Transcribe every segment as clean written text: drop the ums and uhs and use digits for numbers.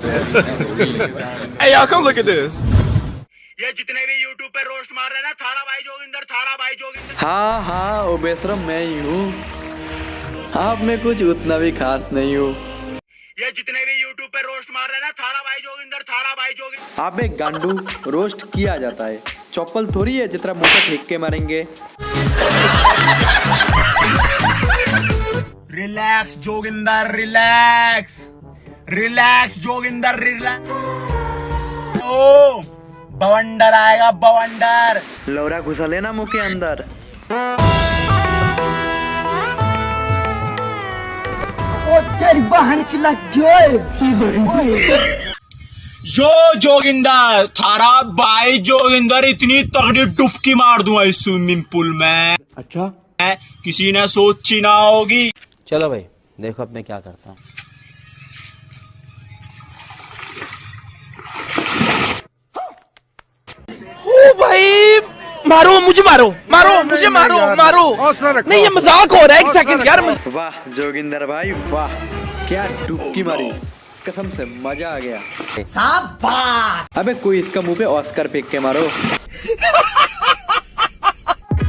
Hey y'all, come look at this. ये जितने भी YouTube पे रोस्ट मार रहे हैं ना, थारा भाई जोगिंदर, थारा भाई जोगिंदर। हाँ हाँ, वो बेशरम मैं ही हूँ। आप में कुछ उतना भी खास नहीं हूँ। ये जितने भी YouTube पे रोस्ट मार रहे हैं ना, थारा भाई जोगिंदर, थारा भाई जोगिंदर। आप एक गांडू, रोस्ट किया जाता है, चप्पल थोड़ी है जितना मुझे फेंक के मारेंगे। Relax Joginder, relax relax Joginder, relax. ओ बवंडर आएगा, बवंडर। लौरा घुसा लेना मुंह के अंदर। ओ तेरी बहन की यो जोगिंदर, थारा भाई जोगिंदर, इतनी तगड़ी डुबकी मार दूंगा इस स्विमिंग पूल में। अच्छा, किसी ने सोची ना होगी। चलो भाई, देखो अब मैं क्या करता हूँ। ओ भाई, मारो मुझे, मारो मारो मुझे, मारो मारो। नहीं, ये मजाक हो रहा है। एक सेकंड यार। वाह जोगिंदर भाई वाह, क्या डुबकी मारी, कसम से मजा आ गया। शाबाश। अबे कोई इसका मुंह पे ऑस्कर फेंक के मारो।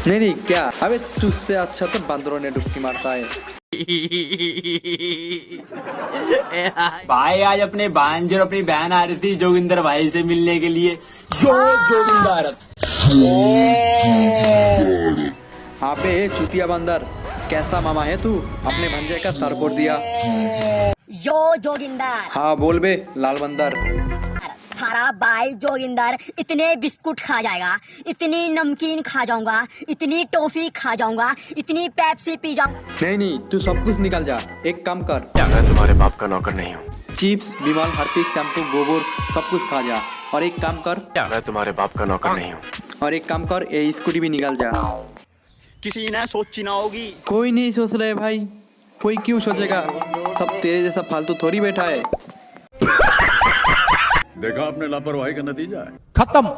नहीं क्या, अबे तुझसे अच्छा तो बंदरों ने डुबकी मारता है। भाई आज अपने भांजे और अपनी बहन आ रही थी जोगिंदर भाई से मिलने के लिए। यो जोगिंदर। हाँ पे चुतिया बंदर, कैसा मामा है तू, अपने भंजे का सर फोड़ दिया। यो जोगिंदर। हाँ बोल बे लाल बंदर। थारा भाई जोगिंदर इतने बिस्कुट खा जाएगा, इतनी नमकीन खा जाऊंगा, इतनी टॉफी खा जाऊंगा, इतनी पेप्सी पी जाऊंगा। नहीं तू सब कुछ निकल जा। एक काम कर, क्या मैं तुम्हारे बाप का नौकर नहीं हूँ? चिप्स, विमल, हार्पिक, शैम्पू, गोबर सब कुछ खा जा। और एक काम कर, क्या मैं तुम्हारे बाप का नौकर नहीं हूँ? और एक काम कर, ये स्कूटी भी निकल जा। किसी ने सोची ना होगी। कोई नहीं सोच रहे भाई, कोई क्यों सोचेगा, सब तेरे जैसा फालतू थोड़ी बैठा है। देखा आपने लापरवाही का नतीजा है। खत्म।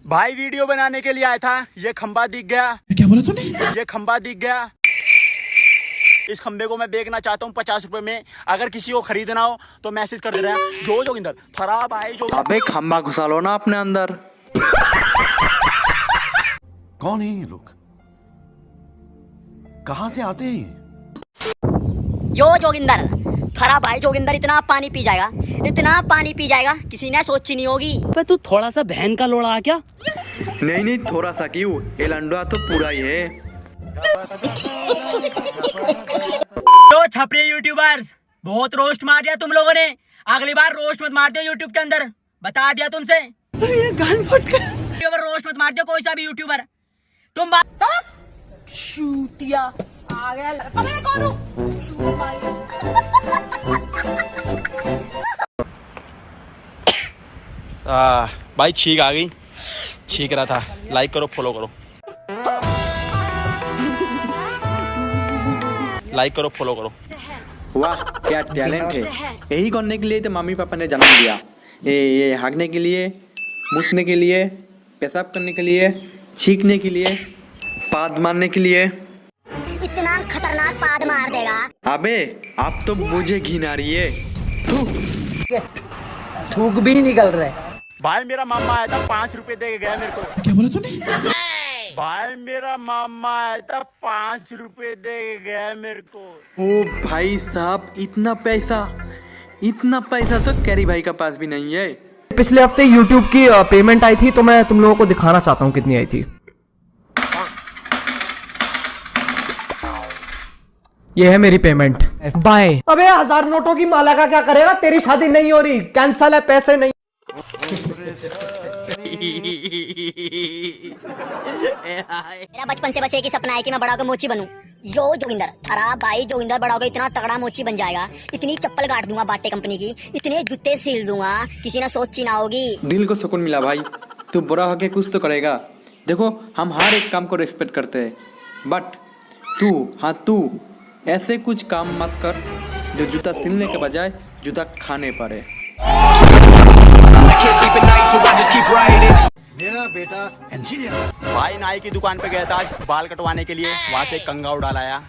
भाई वीडियो बनाने के लिए आया था, ये खंबा दिख गया। क्या बोला तूने? ये खंबा दिख गया। इस खंबे को मैं बेचना चाहता हूँ 50 रुपए में। अगर किसी को खरीदना हो तो मैसेज कर दे रहा है। जो जोगिंदर, थरा भाई जो। अबे खंबा घुसा लो ना अपने अंदर। कौन है ये लोग, कहाँ से आते हैं? यो जोगिंदर, थारा भाई जोगिंदर इतना पानी पी जाएगा, इतना पानी पी जाएगा, किसी ने सोची नहीं होगी। पे तू थोड़ा सा बहन का लोड़ा क्या? नहीं थोड़ा सा क्यों, ये लंडुआ तो पूरा ही है। तो छपरी यूट्यूबर्स, बहुत रोस्ट मार दिया तुम लोगों ने। अगली बार रोस्ट मत मार दियो यूट्यूब के अंदर, बता दिया तुमसे। ये गान फट गया। रोस्ट मत मार दियो कोई सा भी यूट्यूबर। तुम शूतिया आ गया, पता नहीं कौन हूँ। भाई छींक आ गई, छींक रहा था। लाइक करो, फॉलो करो, लाइक करो, फॉलो करो। वाह क्या टैलेंट है। यही करने के लिए तो मम्मी पापा ने जन्म दिया। ये हाँकने के लिए, मुछने के लिए, पेशाब करने के लिए, छींकने के लिए, पाद मारने के लिए। इतना खतरनाक पाद मार देगा। अबे आप तो मुझे घिन आ रही है। थूक भी निकल रहे। भाई मेरा मामा आया था, 5 रुपए दे के गया मेरे को। क्या बोला तूने? भाई मेरा मामा आया था, 5 रुपए दे के गया मेरे को। ओ भाई साहब, इतना पैसा तो कैरी भाई का पास भी नहीं है। पिछले हफ्ते YouTube की पेमेंट आई थी, तो मैं तुम लोगों को दिखाना चाहता हूँ कितनी आई थी। ये है मेरी पेमेंट, बाय। अबे 1000 नोटों की माला का क्या करेगा, तेरी शादी नहीं हो रही, कैंसल है, पैसे नहीं। मेरा बचपन से बस एक ही सपना है कि मैं बड़ा होकर मोची बनूं। यो जोगिंदर, थारा भाई जोगिंदर बड़ा होकर इतना तगड़ा मोची बन जाएगा, इतनी चप्पल काट दूंगा बाटे कंपनी की, इतने जूते सील दूंगा, किसी ने सोची ना होगी। दिल को सुकून मिला भाई, तू बुरा होके कुछ तो करेगा। देखो हम हर एक काम को रिस्पेक्ट करते हैं, बट तू ऐसे कुछ काम मत कर जो जूता सिलने के बजाय जूता खाने पड़े। मेरा बेटा इंजीनियर। भाई नाई की दुकान पे गया था आज बाल कटवाने के लिए, वहाँ से कंगा उठा लाया।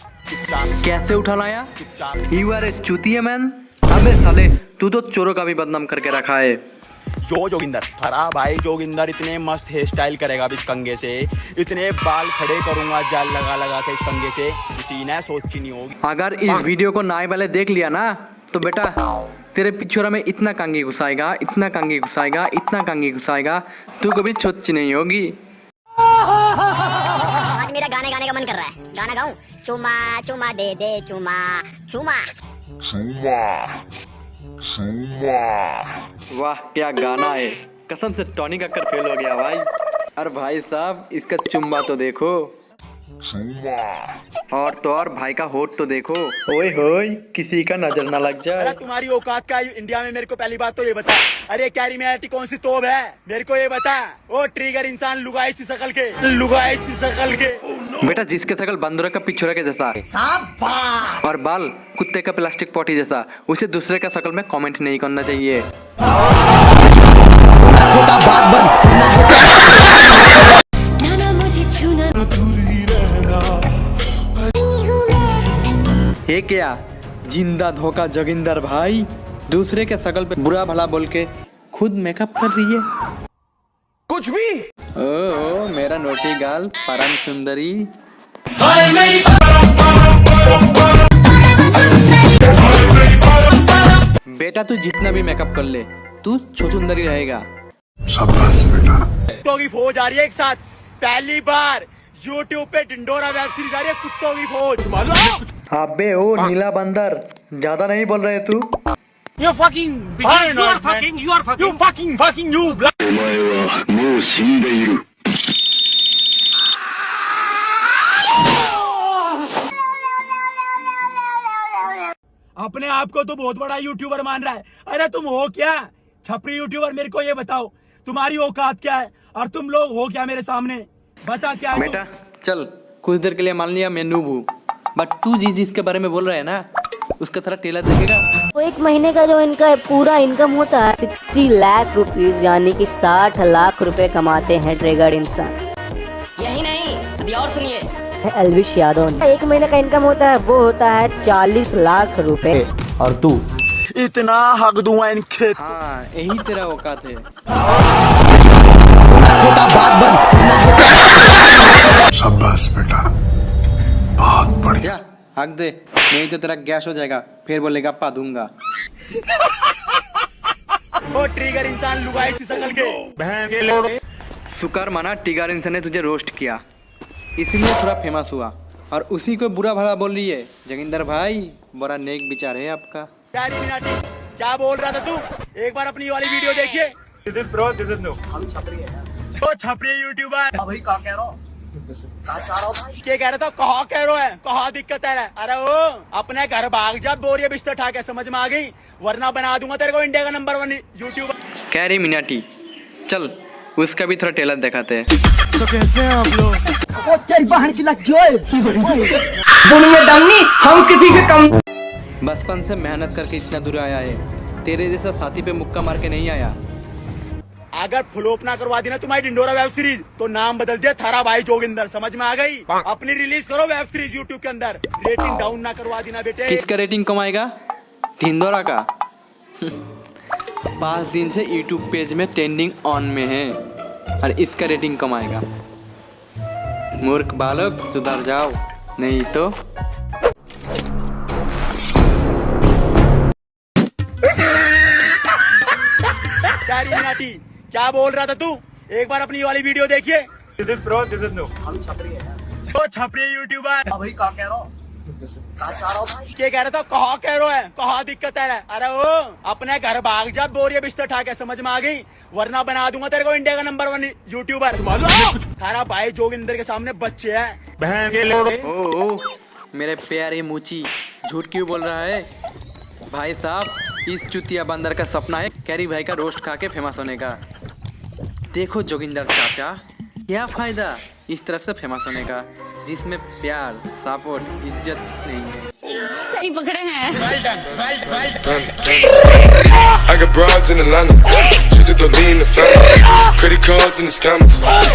कैसे उठा लाया? चुपचाप। You are a चूतिया मैन। अब अबे साले तू तो चोरों का भी बदनाम करके रखा है। यो जोगिंदर, अरे भाई जोगिंदर इतने मस्त हेयर स्टाइल करेगा अब इस कंघे से, इतने बाल खड़े करूंगा जाल लगा लगा के इस कंघे से, किसी ने सोची नहीं होगी। अगर इस वीडियो को नाई वाले देख लिया ना तो बेटा तेरे पिछोरा में इतना कंघी घुसाएगा, इतना कंघी घुसाएगा, इतना कंघी घुसाएगा, तू कभी सोची नहीं होगी। आज मेरा गाने गाने का मन कर रहा है, गाना गाऊं? चुमा चुमा दे दे चुमा चुमा। वाह क्या गाना है, कसम से टॉनी कक्कर फेल हो गया भाई। अरे भाई साहब इसका चुम्मा तो देखो, और तो और भाई का होठ तो देखो, ओए होए किसी का नजर ना लग अरे जाए। तुम्हारी औकात का इंडिया में, मेरे को पहली बात तो ये बता। अरे कैरिमिनाटी कौन सी तोप है, मेरे को ये बता। ओ ट्रिगर इंसान लुगाई सी शकल के, लुगाई सी शकल के। बेटा जिसके शकल बंदरों का पिछोरा के जैसा और बाल कुत्ते का प्लास्टिक पॉटी जैसा, उसे दूसरे का शकल में कमेंट नहीं करना चाहिए। ये क्या जिंदा धोखा जोगिंदर भाई, दूसरे के शकल पे बुरा भला बोल के खुद मेकअप कर रही है। कुछ भी। ओ मेरा नोटी गाल परम सुंदरी। बेटा तू जितना भी मेकअप कर ले तू छुचुंदरी रहेगा। शाबाश बेटा। कुत्तों की फौज आ रही है एक साथ, पहली बार YouTube पे डिंडोरा वेब सीरीज आ रही है, कुत्तों की फौज। मालूम? अबे ओ नीला बंदर, ज्यादा नहीं बोल रहे तू। You fucking अपने आप को तो बहुत बड़ा यूट्यूबर मान रहा है। अरे तुम हो क्या छपरी यूट्यूबर, मेरे को ये बताओ तुम्हारी औकात क्या है, और तुम लोग हो क्या मेरे सामने, बता क्या है बेटा चल कुछ देर के लिए मान लिया मैं नूब हूँ, बट तू जिसके बारे में बोल रहा है ना उसका थोड़ा टेलर देखेगा। तो एक महीने का जो इनका पूरा इनकम होता है 60 लाख रुपीस, यानी कि 60 लाख रुपए कमाते हैं ट्रिगर इंसान। यही नहीं, अभी और सुनिए। एल्विश यादव एक महीने का इनकम होता है वो होता है 40 लाख रुपए। और तू इतना हक दूंगा इनके। हाँ यही तेरा औकात है। शाबाश बेटा, बहुत बढ़िया। हक दे नहीं तो तेरा गैस हो जाएगा, फिर बोलेगा पा दूंगा। ओ ट्रिगर इंसान लुगाई सी शकल के। शुक्र माना टिगर इंसान ने तुझे रोस्ट किया, इसीलिए थोड़ा फेमस हुआ, और उसी को बुरा भला बोल रही है। जोगिंदर भाई बड़ा नेक विचार है आपका। कैरिमिनाटी क्या बोल रहा था तू, एक बार अपनी वाली वीडियो देखिए। This is bro, this is no. हम छपरी है, तो छपरी यूट्यूबर। भाई क्या कह रहा हो, क्या कह रहा था, कहा कह रहा है, कहा दिक्कत है। अरे वो अपने घर भाग जा, बोरिया बिस्तर उठा के, समझ में आ गई, वरना बना दूंगा तेरे को इंडिया का नंबर 1 यूट्यूबर। कैरिमिनाटी चल उसका भी थोड़ा टेलर दिखाते हैं। तो कैसे हैं आप लोग? ओ तेरी बहन की लग जोए। दुनिया दानी हम किसी के कम। बचपन से मेहनत करके इतना दूर आया है, तेरे जैसा साथी पे मुक्का मार के नहीं आया। अगर फ्लॉप ना करवा दी ना तुम्हारी डिंडोरा वेब सीरीज तो नाम बदल दिया थारा भाई जोगिंदर, समझ में आ गई। अपनी रिलीज करो वेब सीरीज यूट्यूब के अंदर, रेटिंग डाउन ना करवा देना बेटे। किसका रेटिंग कमाएगा? ढिंडोरा का। 5 दिन से यूट्यूब पेज में ट्रेंडिंग ऑन में है और इसका रेटिंग कमाएगा। मूर्ख बालक सुधर जाओ नहीं तो। कैरिमिनाटी क्या बोल रहा था तू, एक बार अपनी वाली वीडियो देखिए। This is bro, this is no. हम छपरी है, तो छपरी यूट्यूबर। भाई क्या कह रहा हो, क्या कह रहा था, कहा कह रहा है, कहा दिक्कत है। अरे वो अपने घर भाग जा, बोरिया बिस्तर उठा के, समझ में आ गई, वरना बना दूंगा तेरे को इंडिया का नंबर 1 यूट्यूबर। थारा भाई जोगिंदर के सामने बच्चे हैं। ओ मेरे प्यारे मूची झूठ क्यों बोल रहा है? भाई साहब इस चुतिया बंदर का सपना है कैरी भाई का रोस्ट खा के फेमस होने का। देखो जोगिंदर चाचा क्या फायदा इस तरफ से फेमस होने का जिसमें प्यार सपोर्ट इज्जत नहीं है। सही पकड़े हैं। I got broads in Atlanta, just to lean the family, credit cards in the scammers,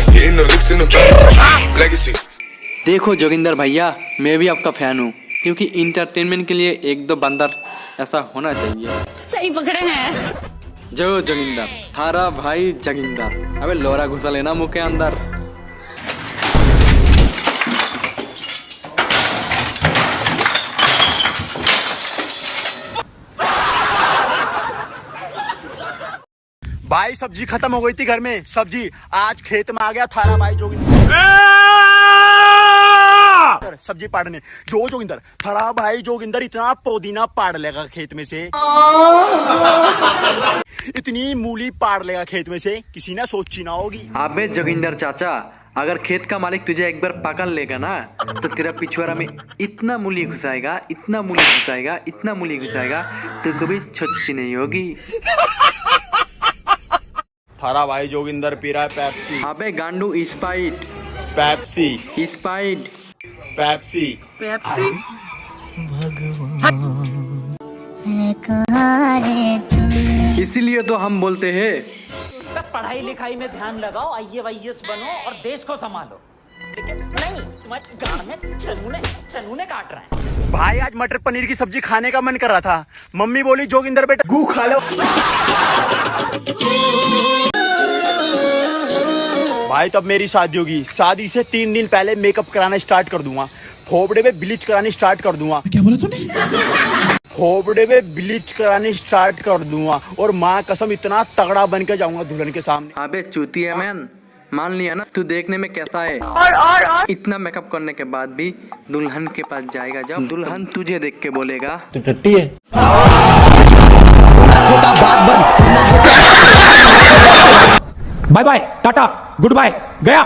hitting the licks in the bank, legacies. देखो जोगिंदर भैया मैं भी आपका फैन हूँ, क्योंकि इंटरटेनमेंट के लिए एक दो बंदर ऐसा होना चाहिए। सही पकड़े हैं। जो जोगिंदर, थारा भाई जोगिंदर। अबे लोरा घुसा लेना मुंह के अंदर। भाई सब्जी खत्म हो गई थी घर में, सब्जी आज खेत में आ गया थारा भाई जोगिंदर सब्जी पाड़ने। जो जोगिंदर, थारा भाई जोगिंदर इतना पुदीना पाड़ लेगा खेत में से, इतनी मूली पाड़ लेगा खेत में से, किसी ने सोची ना होगी। अबे जोगिंदर चाचा, अगर खेत का मालिक तुझे एक बार पकड़ लेगा ना तो तेरा पिछवाड़ा में इतना मूली घुसाएगा, इतना मूली घुसाएगा, इतना मूली घुसाएगा, तो कभी छुच्ची नहीं होगी। थारा भाई जोगिंदर पी रहा है पेप्सी। अबे गांडू Sprite. Pepsi. Sprite. Pepsi. Pepsi. इसीलिए तो हम बोलते हैं पढ़ाई लिखाई में ध्यान लगाओ, IAS बनो और देश को संभालो। लेकिन नहीं, तुम्हारे गांड में चनूने काट रहे हैं। भाई आज मटर पनीर की सब्जी खाने का मन कर रहा था, मम्मी बोली जोगिंदर बेटा गू खा लो। भाई तब मेरी शादी होगी, शादी से 3 दिन पहले मेकअप कराना स्टार्ट कर दूंगा, थोबड़े में ब्लीच करानी स्टार्ट कर दूंगा। क्या बोला तूने? थोबड़े में ब्लीच करानी स्टार्ट कर दूंगा और माँ कसम इतना तगड़ा बन के जाऊंगा दुल्हन के सामने। अबे चूतिया मैन, मान लिया ना तू देखने में कैसा है, और इतना मेकअप करने के बाद भी दुल्हन के पास जाएगा जब दुल्हन तुझे देख के बोलेगा तू टट्टी है। Bye bye, tata, good bye, गया।